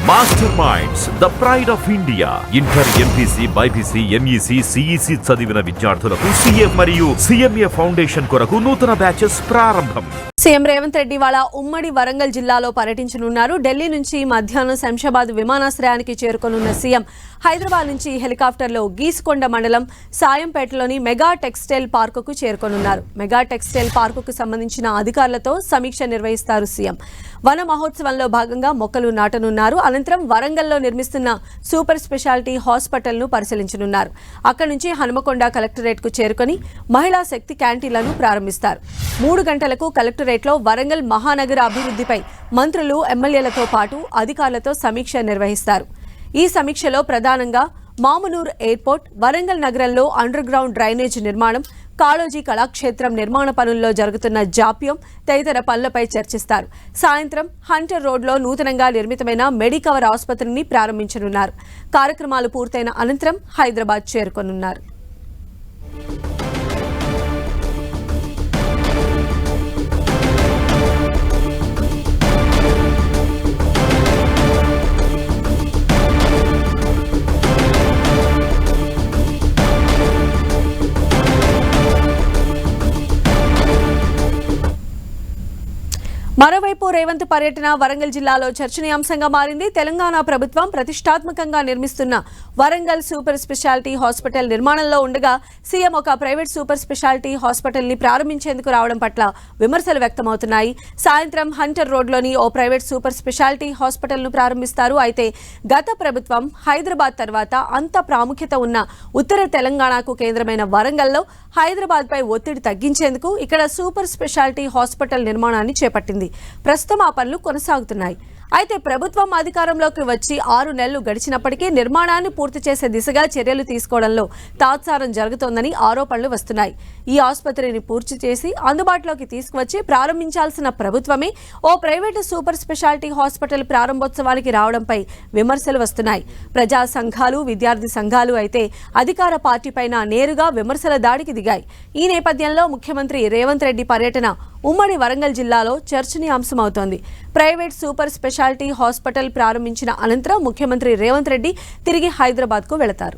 Master minds the pride of India. Inter, MPC, BiPC, MEC, CEC చదివిన విద్యార్థులకు CA మరియు CMA foundation కొరకు నూతన బ్యాచెస్ ప్రారంభం. సీఎం రేవంత్ రెడ్డి వాళ్ళ ఉమ్మడి వరంగల్ జిల్లాలో పర్యటించనున్నారు. ఢిల్లీ నుంచి మధ్యాహ్నం శంషాబాద్ విమానాశ్రయానికి చేరుకోనున్న సీఎం హైదరాబాద్ నుంచి హెలికాప్టర్లో గీసుకొండ మండలం సాయంపేటలోని మెగా టెక్స్టైల్ పార్కుకు చేరుకోనున్నారు. మెగా టెక్స్టైల్ పార్కుకు సంబంధించిన అధికారులతో సమీక్ష నిర్వహిస్తారు సీఎం. వన మహోత్సవంలో భాగంగా మొక్కలు నాటనున్నారు. అనంతరం వరంగల్లో నిర్మిస్తున్న సూపర్ స్పెషాలిటీ హాస్పిటల్ను పరిశీలించనున్నారు. అక్కడి నుంచి హనుమకొండ కలెక్టరేట్కు చేరుకొని మహిళా శక్తి క్యాంటీన్లను ప్రారంభిస్తారు. 3 గంటలకు కలెక్టరేట్లో వరంగల్ మహానగర అభివృద్ధిపై మంత్రులు, ఎమ్మెల్యేలతో పాటు అధికారులతో సమీక్ష నిర్వహిస్తారు. ఈ సమీక్షలో ప్రధానంగా మామునూర్ ఎయిర్పోర్ట్, వరంగల్ నగరంలో అండర్ గ్రౌండ్ డ్రైనేజ్ నిర్మాణం, కాళోజీ కళాక్షేత్రం నిర్మాణ పనుల్లో జరుగుతున్న జాప్యం తదితర పనులపై చర్చిస్తారు. సాయంత్రం హంటర్ రోడ్లో నూతనంగా నిర్మితమైన మెడికవర్ ఆసుపత్రిని ప్రారంభించనున్నారు. కార్యక్రమాలు పూర్తయిన అనంతరం హైదరాబాద్ చేరుకోనున్నారు. మరోవైపు రేవంత్ పర్యటన వరంగల్ జిల్లాలో చర్చనీయాంశంగా మారింది. తెలంగాణ ప్రభుత్వం ప్రతిష్టాత్మకంగా నిర్మిస్తున్న వరంగల్ సూపర్ స్పెషాలిటీ హాస్పిటల్ నిర్మాణంలో ఉండగా సీఎం ఒక ప్రైవేట్ సూపర్ స్పెషాలిటీ హాస్పిటల్ ని ప్రారంభించేందుకు రావడం పట్ల విమర్శలు వ్యక్తమవుతున్నాయి. సాయంత్రం హంటర్ రోడ్లోని ఓ ప్రైవేట్ సూపర్ స్పెషాలిటీ హాస్పిటల్ ను ప్రారంభిస్తారు. అయితే గత ప్రభుత్వం హైదరాబాద్ తర్వాత అంత ప్రాముఖ్యత ఉన్న ఉత్తర తెలంగాణకు కేంద్రమైన వరంగల్లో హైదరాబాద్ పై ఒత్తిడి తగ్గించేందుకు ఇక్కడ సూపర్ స్పెషాలిటీ హాస్పిటల్ నిర్మాణాన్ని చేపట్టింది. ప్రస్తుతం ఆ పనులు కొనసాగుతున్నాయి. అయితే ప్రభుత్వం అధికారంలోకి వచ్చి 6 నెలలు గడిచినప్పటికీ నిర్మాణాన్ని పూర్తి చేసే దిశగా చర్యలు తీసుకోవడంలో తాత్సారం జరుగుతోందని ఆరోపణలు వస్తున్నాయి. ఈ ఆసుపత్రిని పూర్తి చేసి అందుబాటులోకి తీసుకువచ్చి ప్రారంభించాల్సిన ప్రభుత్వమే ఓ ప్రైవేటు సూపర్ స్పెషాలిటీ హాస్పిటల్ ప్రారంభోత్సవానికి రావడంపై విమర్శలు వస్తున్నాయి. ప్రజా సంఘాలు, విద్యార్థి సంఘాలు అయితే అధికార పార్టీపైన నేరుగా విమర్శల దాడికి దిగాయి. ఈ నేపథ్యంలో ముఖ్యమంత్రి రేవంత్ రెడ్డి పర్యటన ఉమ్మడి వరంగల్ జిల్లాలో చర్చనీయాంశమవుతోంది. ప్రైవేట్ సూపర్ స్పెషాలిటీ హాస్పిటల్ ప్రారంభించిన అనంతరం ముఖ్యమంత్రి రేవంత్ రెడ్డి తిరిగి హైదరాబాద్కు వెళతారు.